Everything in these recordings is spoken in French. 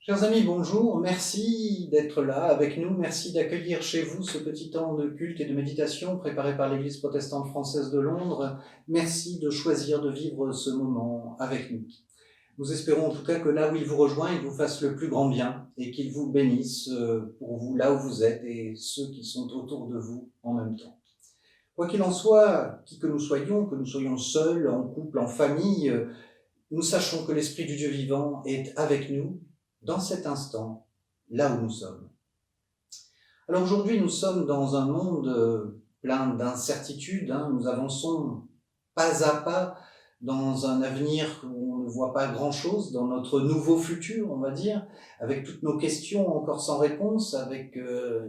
Chers amis, bonjour. Merci d'être là avec nous. Merci d'accueillir chez vous ce petit temps de culte et de méditation préparé par l'Église protestante française de Londres. Merci de choisir de vivre ce moment avec nous. Nous espérons en tout cas que là où il vous rejoint, il vous fasse le plus grand bien et qu'il vous bénisse pour vous là où vous êtes et ceux qui sont autour de vous en même temps. Quoi qu'il en soit, qui que nous soyons seuls, en couple, en famille, nous sachons que l'Esprit du Dieu vivant est avec nous dans cet instant, là où nous sommes. Alors aujourd'hui, nous sommes dans un monde plein d'incertitudes. Nous avançons pas à pas dans un avenir où on ne voit pas grand-chose, dans notre nouveau futur, on va dire, avec toutes nos questions encore sans réponse, avec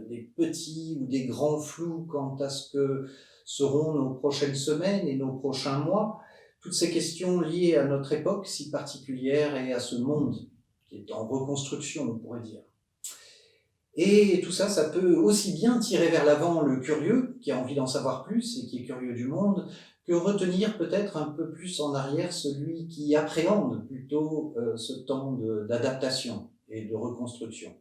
des petits ou des grands flous quant à ce que seront nos prochaines semaines et nos prochains mois. Toutes ces questions liées à notre époque si particulière et à ce monde qui est en reconstruction, on pourrait dire. Et tout ça, ça peut aussi bien tirer vers l'avant le curieux, qui a envie d'en savoir plus et qui est curieux du monde, que retenir peut-être un peu plus en arrière celui qui appréhende plutôt ce temps d'adaptation et de reconstruction.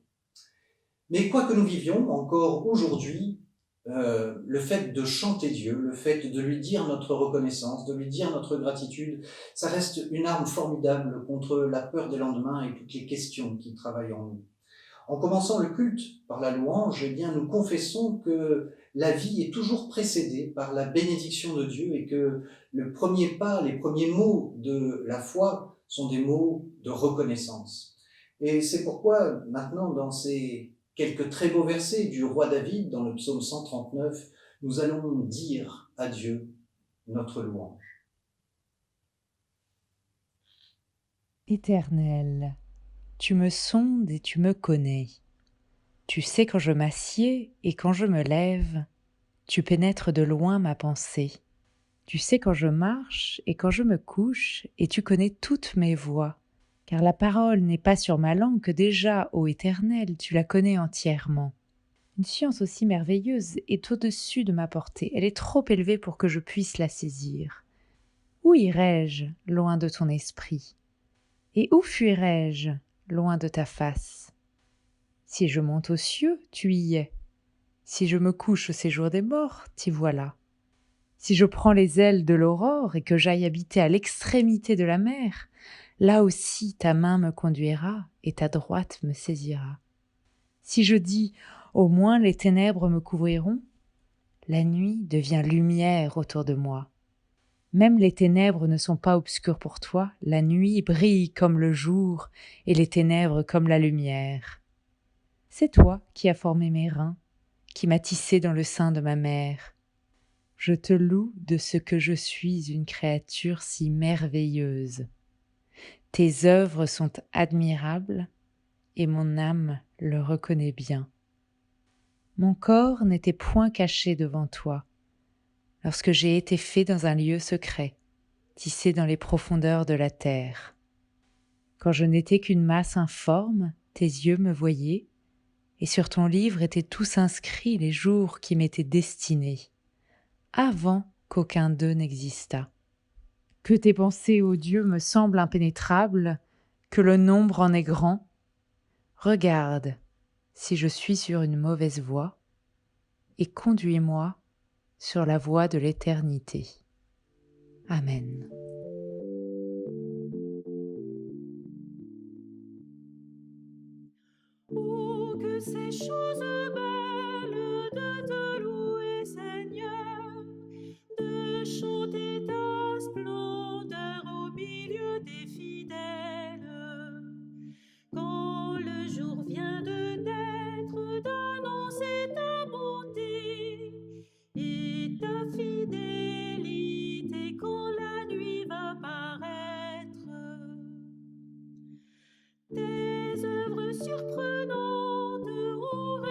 Mais quoi que nous vivions, encore aujourd'hui, le fait de chanter Dieu, le fait de lui dire notre reconnaissance, de lui dire notre gratitude, ça reste une arme formidable contre la peur des lendemains et toutes les questions qui travaillent en nous. En commençant le culte par la louange, eh bien, nous confessons que la vie est toujours précédée par la bénédiction de Dieu et que le premier pas, les premiers mots de la foi sont des mots de reconnaissance. Et c'est pourquoi maintenant, dans ces quelques très beaux versets du roi David, dans le psaume 139, nous allons dire à Dieu notre louange. Éternel, tu me sondes et tu me connais. Tu sais quand je m'assieds et quand je me lève, tu pénètres de loin ma pensée. Tu sais quand je marche et quand je me couche, et tu connais toutes mes voies. Car la parole n'est pas sur ma langue que déjà, ô Éternel, tu la connais entièrement. Une science aussi merveilleuse est au-dessus de ma portée. Elle est trop élevée pour que je puisse la saisir. Où irai-je, loin de ton esprit? Et où fuirai-je, loin de ta face? Si je monte aux cieux, tu y es. Si je me couche au séjour des morts, t'y voilà. Si je prends les ailes de l'aurore et que j'aille habiter à l'extrémité de la mer, là aussi ta main me conduira et ta droite me saisira. Si je dis, au moins les ténèbres me couvriront, la nuit devient lumière autour de moi. Même les ténèbres ne sont pas obscures pour toi, la nuit brille comme le jour et les ténèbres comme la lumière. C'est toi qui as formé mes reins, qui m'as tissé dans le sein de ma mère. Je te loue de ce que je suis une créature si merveilleuse. Tes œuvres sont admirables et mon âme le reconnaît bien. Mon corps n'était point caché devant toi, lorsque j'ai été fait dans un lieu secret, tissé dans les profondeurs de la terre. Quand je n'étais qu'une masse informe, tes yeux me voyaient, et sur ton livre étaient tous inscrits les jours qui m'étaient destinés, avant qu'aucun d'eux n'existât. Que tes pensées, ô Dieu, me semblent impénétrables, que le nombre en est grand. Regarde si je suis sur une mauvaise voie, et conduis-moi sur la voie de l'éternité. Amen. Oh, que ces choses belles de te louer, Seigneur, de chanter ta splendeur au milieu des fidèles. Quand le jour vient de naître, d'annoncer ta bonté et ta fidélité quand la nuit va paraître. Tes œuvres surprenantes ont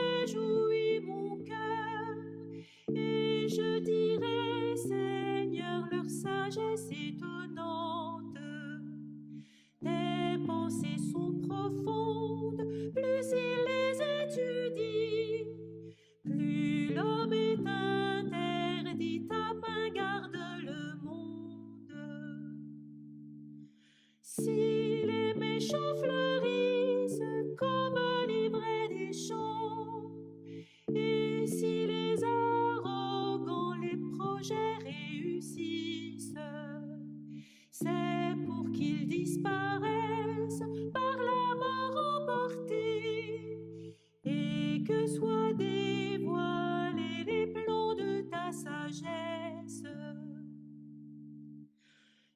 que soient dévoilés les plans de ta sagesse.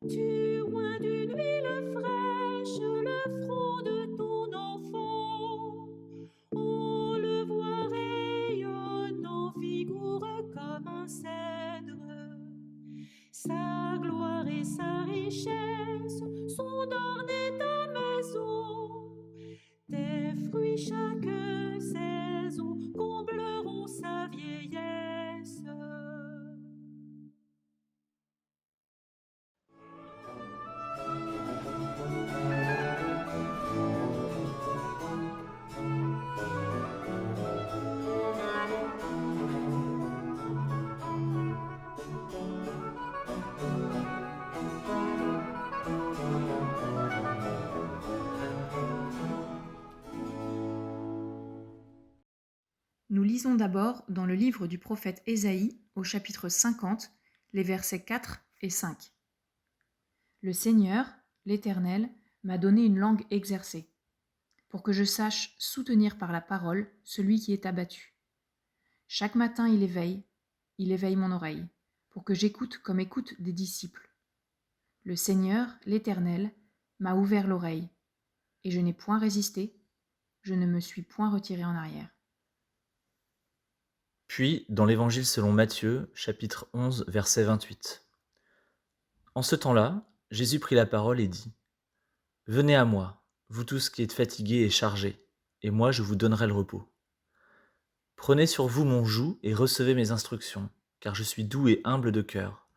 Tu oins d'une huile fraîche le front de ton enfant. On le voit rayonnant, vigoureux comme un cèdre. Sa gloire et sa richesse sont d'orner ta maison. Tes fruits chaque saison combleront sa vieillesse. Nous lisons d'abord dans le livre du prophète Ésaïe, au chapitre 50, les versets 4 et 5. Le Seigneur, l'Éternel, m'a donné une langue exercée, pour que je sache soutenir par la parole celui qui est abattu. Chaque matin il éveille mon oreille, pour que j'écoute comme écoutent des disciples. Le Seigneur, l'Éternel, m'a ouvert l'oreille, et je n'ai point résisté, je ne me suis point retiré en arrière. Puis, dans l'Évangile selon Matthieu, chapitre 11, verset 28. En ce temps-là, Jésus prit la parole et dit : « Venez à moi, vous tous qui êtes fatigués et chargés, et moi je vous donnerai le repos. Prenez sur vous mon joug et recevez mes instructions, car je suis doux et humble de cœur,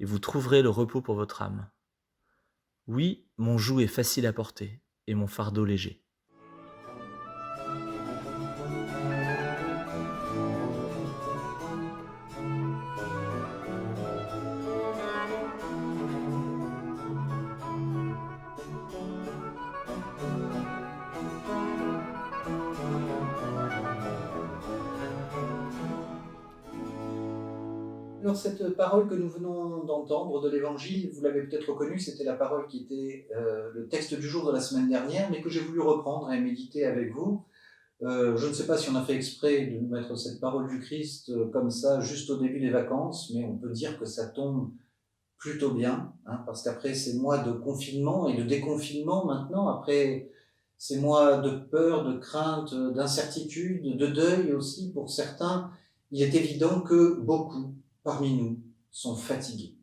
et vous trouverez le repos pour votre âme. Oui, mon joug est facile à porter, et mon fardeau léger. » Alors cette parole que nous venons d'entendre de l'Évangile, vous l'avez peut-être reconnue, c'était la parole qui était le texte du jour de la semaine dernière, mais que j'ai voulu reprendre et méditer avec vous. Je ne sais pas si on a fait exprès de nous mettre cette parole du Christ comme ça, juste au début des vacances, mais on peut dire que ça tombe plutôt bien, hein, parce qu'après ces mois de confinement et de déconfinement maintenant, après ces mois de peur, de crainte, d'incertitude, de deuil aussi pour certains, il est évident que beaucoup parmi nous sont fatigués.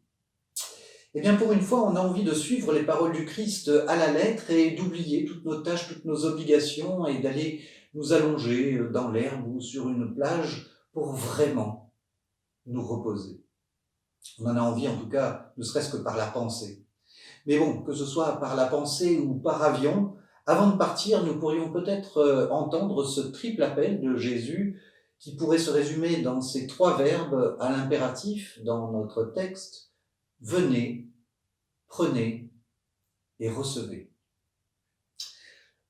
Eh bien, pour une fois, on a envie de suivre les paroles du Christ à la lettre et d'oublier toutes nos tâches, toutes nos obligations et d'aller nous allonger dans l'herbe ou sur une plage pour vraiment nous reposer. On en a envie, en tout cas, ne serait-ce que par la pensée. Mais bon, que ce soit par la pensée ou par avion, avant de partir, nous pourrions peut-être entendre ce triple appel de Jésus qui pourrait se résumer dans ces trois verbes à l'impératif dans notre texte : venez, prenez et recevez.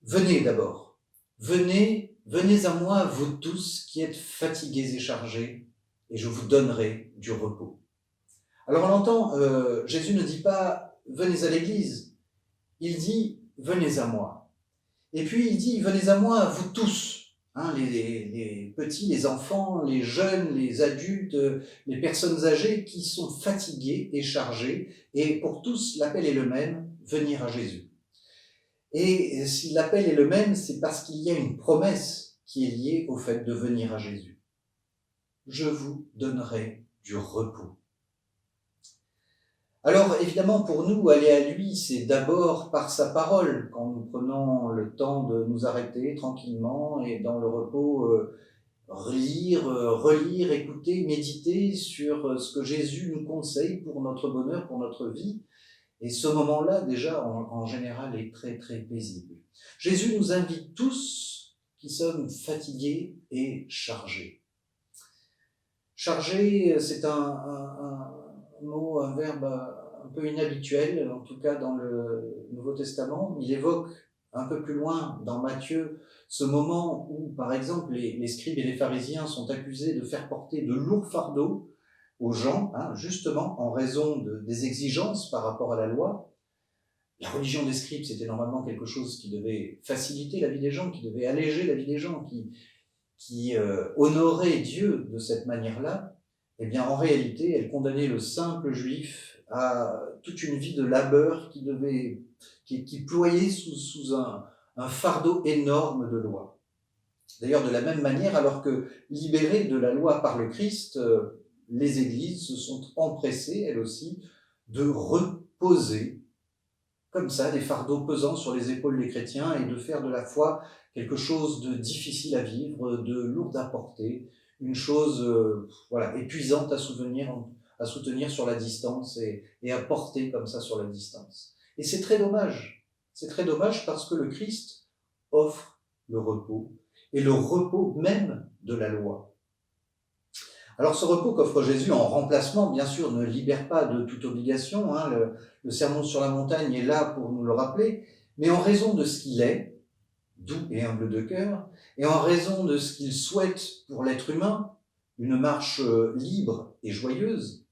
Venez d'abord. Venez, venez à moi, vous tous qui êtes fatigués et chargés, et je vous donnerai du repos. Alors on l'entend, Jésus ne dit pas « venez à l'église », il dit « venez à moi ». Et puis il dit « venez à moi, vous tous ». Hein, les petits, les enfants, les jeunes, les adultes, les personnes âgées qui sont fatiguées et chargées. Et pour tous, l'appel est le même, venir à Jésus. Et si l'appel est le même, c'est parce qu'il y a une promesse qui est liée au fait de venir à Jésus. Je vous donnerai du repos. Alors évidemment pour nous, aller à lui, c'est d'abord par sa parole, quand nous prenons le temps de nous arrêter tranquillement et dans le repos relire, écouter, méditer sur ce que Jésus nous conseille pour notre bonheur, pour notre vie. Et ce moment-là, déjà, en général, est très très paisible. Jésus nous invite tous qui sommes fatigués et chargés. Chargé, c'est un mot, un verbe un peu inhabituel, en tout cas dans le Nouveau Testament. Il évoque un peu plus loin, dans Matthieu, ce moment où, par exemple, les scribes et les pharisiens sont accusés de faire porter de lourds fardeaux aux gens, hein, justement en raison des exigences par rapport à la loi. La religion des scribes, c'était normalement quelque chose qui devait faciliter la vie des gens, qui devait alléger la vie des gens, qui qui honorait Dieu de cette manière-là, eh bien en réalité, elle condamnait le simple juif à toute une vie de labeur qui ployait sous un fardeau énorme de loi. D'ailleurs, de la même manière, alors que libérées de la loi par le Christ, les églises se sont empressées, elles aussi, de reposer comme ça des fardeaux pesants sur les épaules des chrétiens et de faire de la foi quelque chose de difficile à vivre, de lourd à porter, une chose épuisante à soutenir sur la distance et à porter comme ça sur la distance. Et c'est très dommage. C'est très dommage parce que le Christ offre le repos, et le repos même de la loi. Alors ce repos qu'offre Jésus en remplacement, bien sûr, ne libère pas de toute obligation, le sermon sur la montagne est là pour nous le rappeler, mais en raison de ce qu'il est, doux et humble de cœur, et en raison de ce qu'il souhaite pour l'être humain, une marche libre et joyeuse,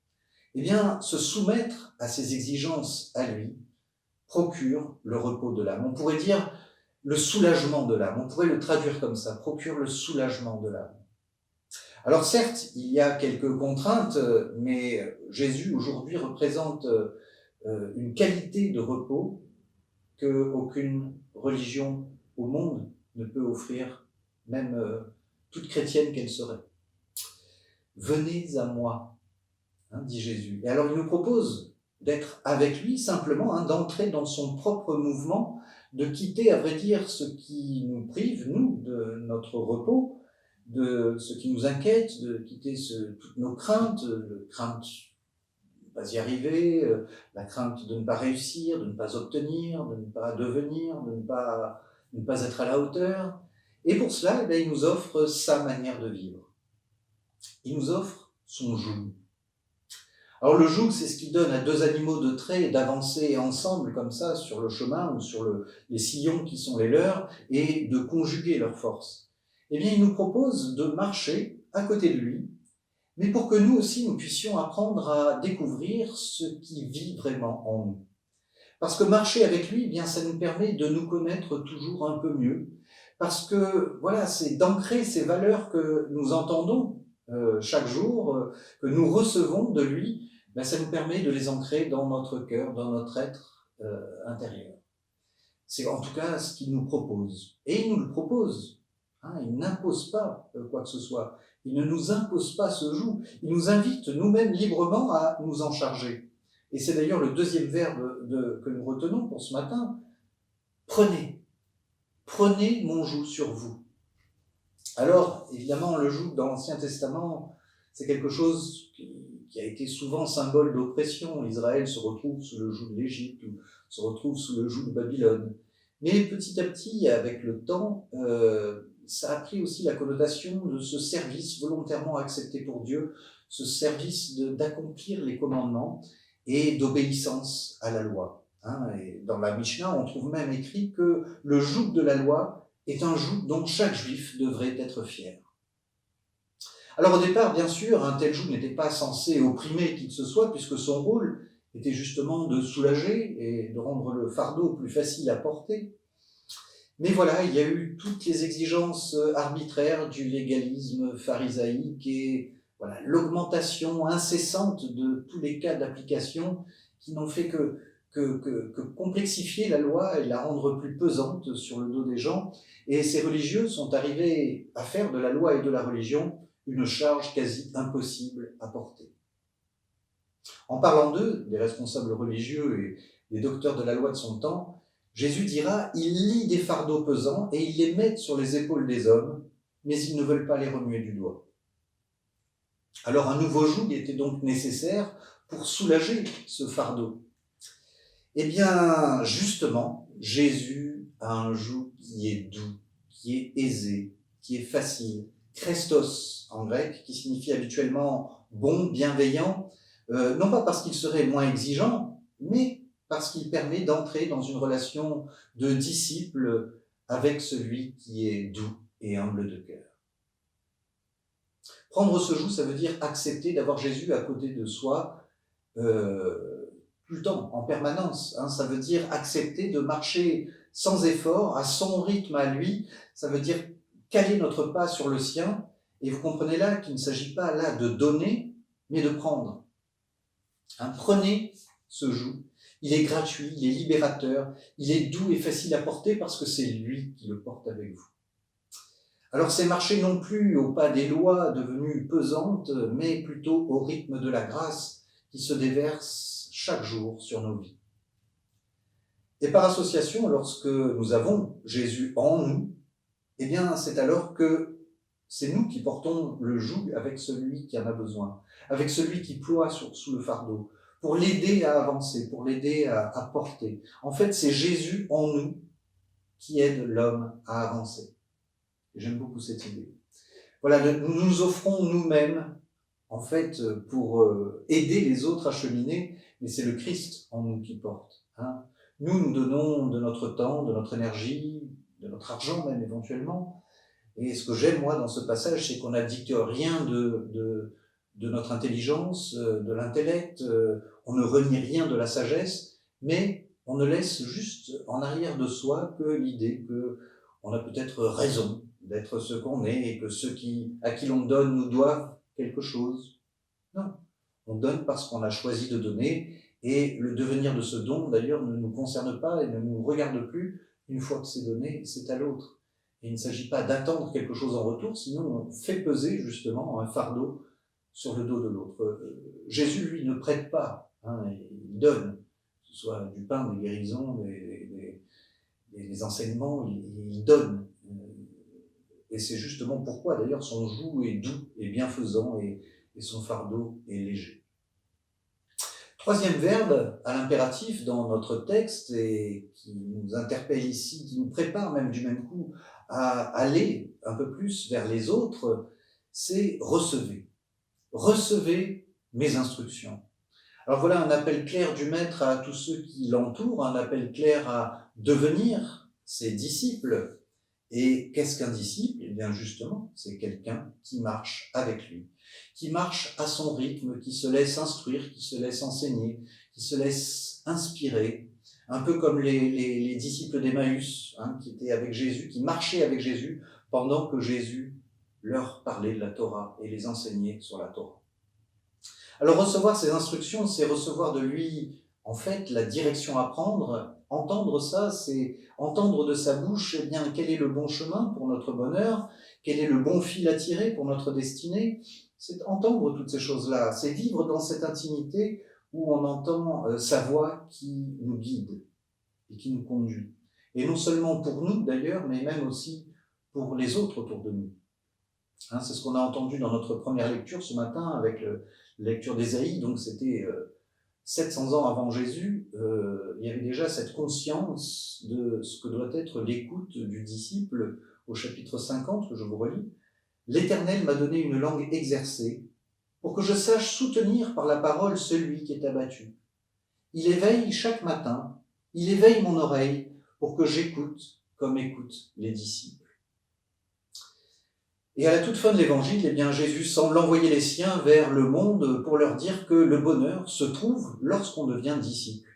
eh bien, se soumettre à ses exigences à lui procure le repos de l'âme. On pourrait dire le soulagement de l'âme, on pourrait le traduire comme ça, procure le soulagement de l'âme. Alors certes, il y a quelques contraintes, mais Jésus aujourd'hui représente une qualité de repos qu'aucune religion au monde ne peut offrir, même toute chrétienne qu'elle serait. Venez à moi, dit Jésus. Et alors il nous propose d'être avec lui simplement, d'entrer dans son propre mouvement, de quitter, à vrai dire, ce qui nous prive, nous, de notre repos, de ce qui nous inquiète, de quitter toutes nos craintes, la crainte de ne pas y arriver, la crainte de ne pas réussir, de ne pas obtenir, de ne pas devenir, de ne pas être à la hauteur. Et pour cela, il nous offre sa manière de vivre. Il nous offre son joug. Alors le joug, c'est ce qui donne à deux animaux de trait d'avancer ensemble comme ça sur le chemin ou sur les sillons qui sont les leurs et de conjuguer leurs forces. Eh bien, il nous propose de marcher à côté de lui, mais pour que nous aussi, nous puissions apprendre à découvrir ce qui vit vraiment en nous. Parce que marcher avec lui, eh bien, ça nous permet de nous connaître toujours un peu mieux, parce que, voilà, c'est d'ancrer ces valeurs que nous entendons chaque jour, que nous recevons de lui, ben, ça nous permet de les ancrer dans notre cœur, dans notre être intérieur. C'est en tout cas ce qu'il nous propose. Et il nous le propose. Il n'impose pas quoi que ce soit. Il ne nous impose pas ce joug. Il nous invite nous-mêmes librement à nous en charger. Et c'est d'ailleurs le deuxième verbe que nous retenons pour ce matin. Prenez. Prenez mon joug sur vous. Alors, évidemment, le joug dans l'Ancien Testament, c'est quelque chose qui a été souvent symbole d'oppression. Israël se retrouve sous le joug de l'Égypte ou se retrouve sous le joug de Babylone. Mais petit à petit, avec le temps, ça a pris aussi la connotation de ce service volontairement accepté pour Dieu, ce service d'accomplir les commandements et d'obéissance à la loi. Et dans la Mishnah, on trouve même écrit que le joug de la loi est un joug dont chaque juif devrait être fier. Alors au départ, bien sûr, un tel joug n'était pas censé opprimer qui que ce soit, puisque son rôle était justement de soulager et de rendre le fardeau plus facile à porter. Mais voilà, il y a eu toutes les exigences arbitraires du légalisme pharisaïque et voilà, l'augmentation incessante de tous les cas d'application qui n'ont fait que complexifier la loi et la rendre plus pesante sur le dos des gens. Et ces religieux sont arrivés à faire de la loi et de la religion une charge quasi impossible à porter. En parlant d'eux, des responsables religieux et des docteurs de la loi de son temps, Jésus dira « Ils lient des fardeaux pesants et ils les mettent sur les épaules des hommes, mais ils ne veulent pas les remuer du doigt. » Alors un nouveau joug était donc nécessaire pour soulager ce fardeau. Eh bien, justement, Jésus a un joug qui est doux, qui est aisé, qui est facile, Christos en grec, qui signifie habituellement bon, bienveillant, non pas parce qu'il serait moins exigeant, mais parce qu'il permet d'entrer dans une relation de disciple avec celui qui est doux et humble de cœur. Prendre ce joug, ça veut dire accepter d'avoir Jésus à côté de soi tout le temps, en permanence. Ça veut dire accepter de marcher sans effort, à son rythme à lui. Ça veut dire caler notre pas sur le sien, et vous comprenez là qu'il ne s'agit pas là de donner, mais de prendre. Prenez ce joug, il est gratuit, il est libérateur, il est doux et facile à porter parce que c'est lui qui le porte avec vous. Alors c'est marcher non plus au pas des lois devenues pesantes, mais plutôt au rythme de la grâce qui se déverse chaque jour sur nos vies. Et par association, lorsque nous avons Jésus en nous, eh bien c'est alors que c'est nous qui portons le joug avec celui qui en a besoin, avec celui qui ploie sous le fardeau, pour l'aider à avancer, pour l'aider à porter. En fait, c'est Jésus en nous qui aide l'homme à avancer. J'aime beaucoup cette idée. Voilà, nous nous offrons nous-mêmes, en fait, pour aider les autres à cheminer, mais c'est le Christ en nous qui porte. Nous, nous donnons de notre temps, de notre énergie, de notre argent même éventuellement. Et ce que j'aime, moi, dans ce passage, c'est qu'on n'abdique rien de notre intelligence, de l'intellect, on ne renie rien de la sagesse, mais on ne laisse juste en arrière de soi que l'idée qu'on a peut-être raison d'être ce qu'on est et que ceux à qui l'on donne nous doivent quelque chose. Non, on donne parce qu'on a choisi de donner, et le devenir de ce don, d'ailleurs, ne nous concerne pas et ne nous regarde plus. Une fois que c'est donné, c'est à l'autre. Et il ne s'agit pas d'attendre quelque chose en retour, sinon on fait peser justement un fardeau sur le dos de l'autre. Jésus, lui, ne prête pas, il donne, que ce soit du pain, des guérisons, des enseignements, il donne. Et c'est justement pourquoi, d'ailleurs, son joug est doux et bienfaisant et son fardeau est léger. Troisième verbe à l'impératif dans notre texte et qui nous interpelle ici, qui nous prépare même du même coup à aller un peu plus vers les autres, c'est recevez. Recevez mes instructions. Alors voilà un appel clair du Maître à tous ceux qui l'entourent, un appel clair à devenir ses disciples. Et qu'est-ce qu'un disciple ? Eh bien justement, c'est quelqu'un qui marche avec lui, qui marche à son rythme, qui se laisse instruire, qui se laisse enseigner, qui se laisse inspirer, un peu comme les disciples d'Emmaüs, qui étaient avec Jésus, qui marchaient avec Jésus pendant que Jésus leur parlait de la Torah et les enseignait sur la Torah. Alors recevoir ces instructions, c'est recevoir de lui, en fait, la direction à prendre. Entendre ça, c'est entendre de sa bouche, eh bien, quel est le bon chemin pour notre bonheur, quel est le bon fil à tirer pour notre destinée. C'est entendre toutes ces choses-là, c'est vivre dans cette intimité où on entend sa voix qui nous guide et qui nous conduit. Et non seulement pour nous d'ailleurs, mais même aussi pour les autres autour de nous. C'est ce qu'on a entendu dans notre première lecture ce matin avec la lecture d'Ésaïe, donc c'était 700 ans avant Jésus, il y avait déjà cette conscience de ce que doit être l'écoute du disciple au chapitre 50 que je vous relis. « L'Éternel m'a donné une langue exercée pour que je sache soutenir par la parole celui qui est abattu. Il éveille chaque matin, il éveille mon oreille pour que j'écoute comme écoutent les disciples. » Et à la toute fin de l'évangile, eh bien, Jésus semble envoyer les siens vers le monde pour leur dire que le bonheur se trouve lorsqu'on devient disciple.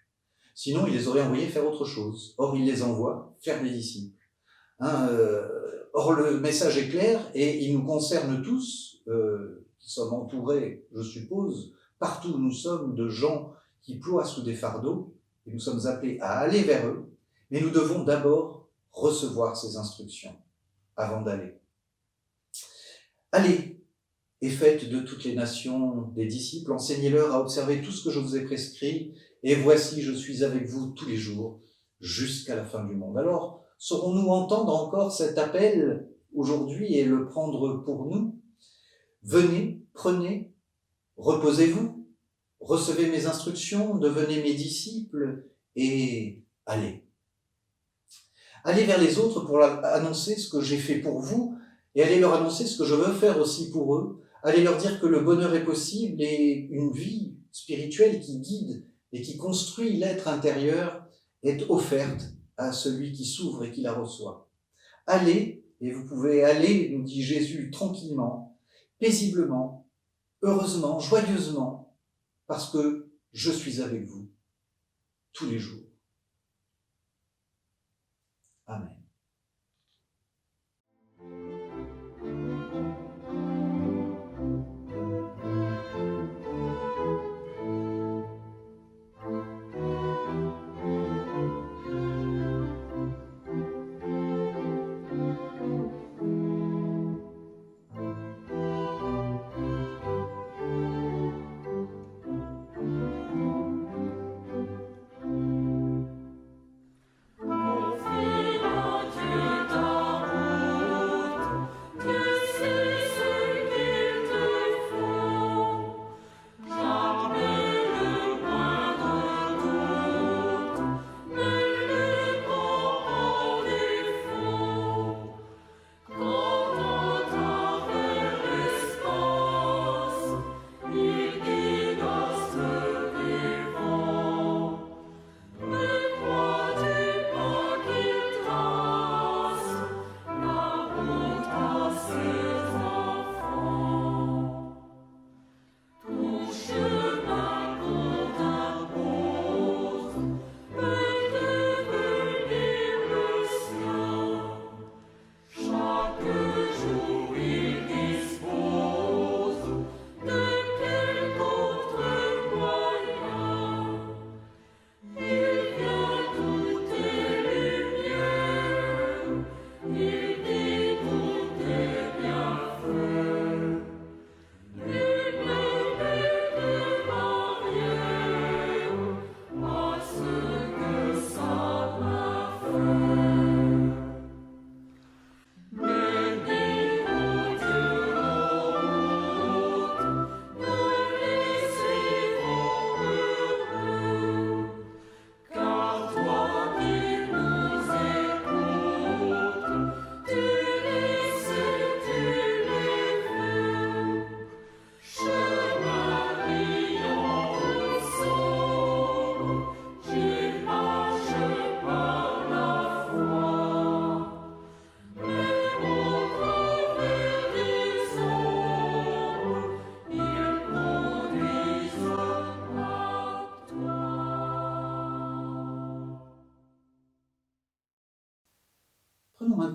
Sinon, il les aurait envoyés faire autre chose. Or, il les envoie faire des disciples. Or, le message est clair et il nous concerne tous, qui sommes entourés, je suppose, partout où nous sommes, de gens qui ploient sous des fardeaux, et nous sommes appelés à aller vers eux, mais nous devons d'abord recevoir ces instructions avant d'aller. Allez, et faites de toutes les nations des disciples, enseignez-leur à observer tout ce que je vous ai prescrit, et voici, je suis avec vous tous les jours, jusqu'à la fin du monde. Alors, saurons-nous entendre encore cet appel aujourd'hui et le prendre pour nous ? Venez, prenez, reposez-vous, recevez mes instructions, devenez mes disciples, et allez. Allez vers les autres pour annoncer ce que j'ai fait pour vous, et allez leur annoncer ce que je veux faire aussi pour eux. Allez leur dire que le bonheur est possible et une vie spirituelle qui guide et qui construit l'être intérieur est offerte à celui qui s'ouvre et qui la reçoit. Allez, et vous pouvez aller, nous dit Jésus, tranquillement, paisiblement, heureusement, joyeusement, parce que je suis avec vous tous les jours. Amen.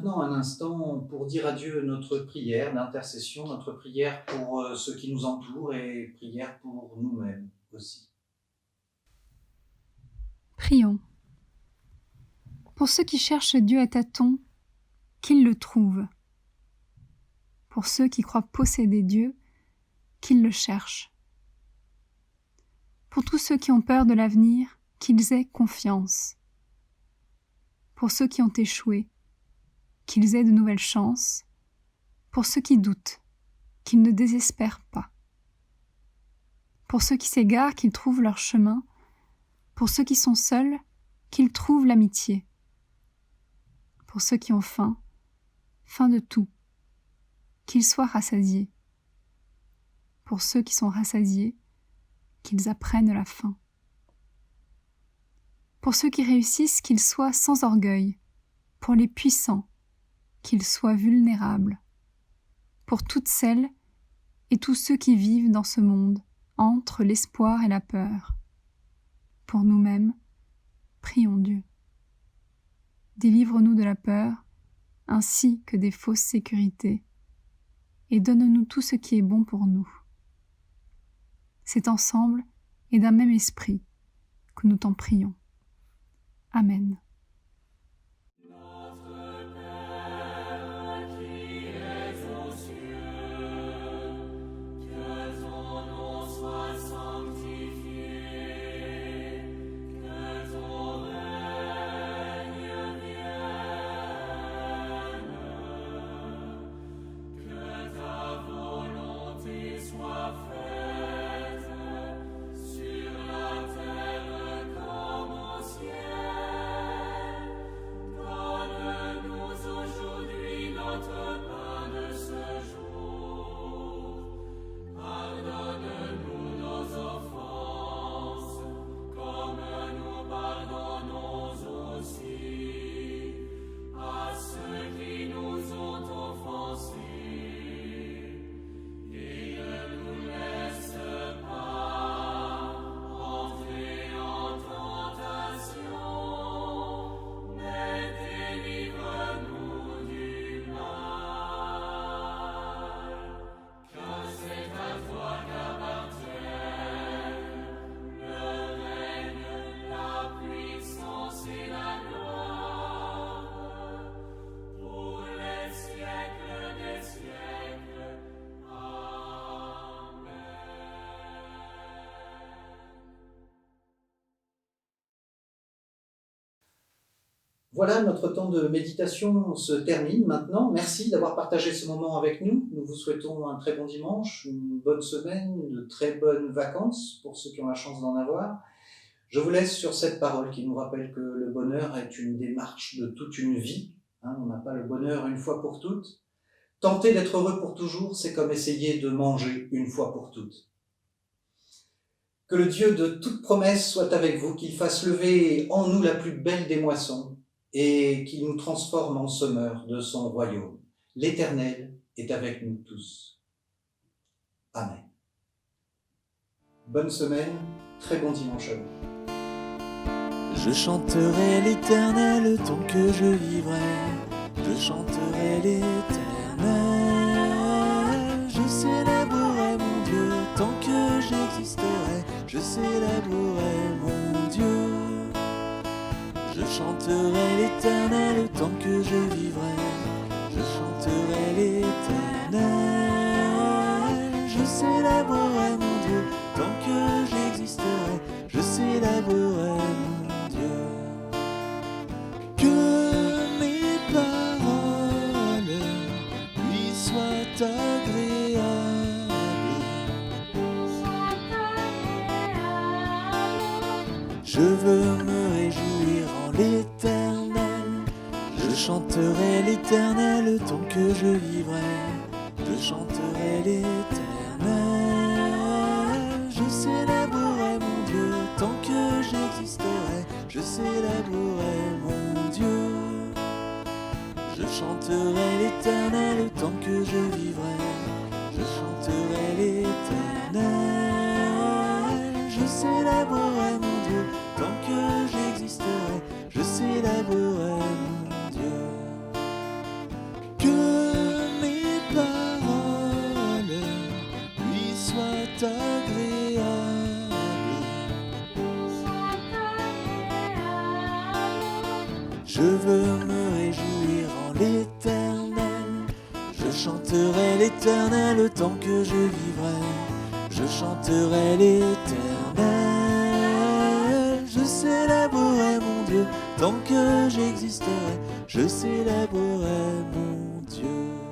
maintenant un instant pour dire à Dieu notre prière d'intercession, notre prière pour ceux qui nous entourent et prière pour nous-mêmes aussi. Prions. Pour ceux qui cherchent Dieu à tâtons, qu'ils le trouvent. Pour ceux qui croient posséder Dieu, qu'ils le cherchent. Pour tous ceux qui ont peur de l'avenir, qu'ils aient confiance. Pour ceux qui ont échoué, qu'ils aient de nouvelles chances. Pour ceux qui doutent, qu'ils ne désespèrent pas. Pour ceux qui s'égarent, qu'ils trouvent leur chemin. Pour ceux qui sont seuls, qu'ils trouvent l'amitié. Pour ceux qui ont faim de tout, qu'ils soient rassasiés. Pour ceux qui sont rassasiés, qu'ils apprennent la faim. Pour ceux qui réussissent, qu'ils soient sans orgueil. Pour les puissants, qu'ils soient vulnérables. Pour toutes celles et tous ceux qui vivent dans ce monde, entre l'espoir et la peur. Pour nous-mêmes, prions Dieu. Délivre-nous de la peur, ainsi que des fausses sécurités, et donne-nous tout ce qui est bon pour nous. C'est ensemble et d'un même esprit que nous t'en prions. Amen. Voilà, notre temps de méditation se termine maintenant. Merci d'avoir partagé ce moment avec nous. Nous vous souhaitons un très bon dimanche, une bonne semaine, de très bonnes vacances pour ceux qui ont la chance d'en avoir. Je vous laisse sur cette parole qui nous rappelle que le bonheur est une démarche de toute une vie. On n'a pas le bonheur une fois pour toutes. Tenter d'être heureux pour toujours, c'est comme essayer de manger une fois pour toutes. Que le Dieu de toute promesse soit avec vous, qu'il fasse lever en nous la plus belle des moissons, et qu'il nous transforme en semeurs de son royaume. L'Éternel est avec nous tous. Amen. Bonne semaine, très bon dimanche à vous. Je chanterai l'Éternel tant que je vivrai. Je chanterai l'Éternel. Je célébrerai mon Dieu tant que j'existerai. Je célébrerai mon Dieu. Je chanterai l'Éternel tant que je vivrai. Je chanterai l'Éternel. Je célébrerai mon Dieu tant que j'existerai. Je célébrerai mon Dieu. Que mes paroles lui soient agréables. Je veux me réjouir en l'Éternel. Je chanterai l'Éternel tant que je vivrai. Je chanterai l'Éternel. Je célébrerai mon Dieu tant que j'existerai. Je célébrerai mon Dieu. Je chanterai l'Éternel tant que je vivrai. Je chanterai l'Éternel. Je célébrerai mon Dieu tant que j'existerai. Je célébrerai mon Dieu. agréable. Je veux me réjouir en l'Éternel. Je chanterai l'Éternel tant que je vivrai. Je chanterai l'Éternel. Je célébrerai mon Dieu tant que j'existerai. Je célébrerai mon Dieu.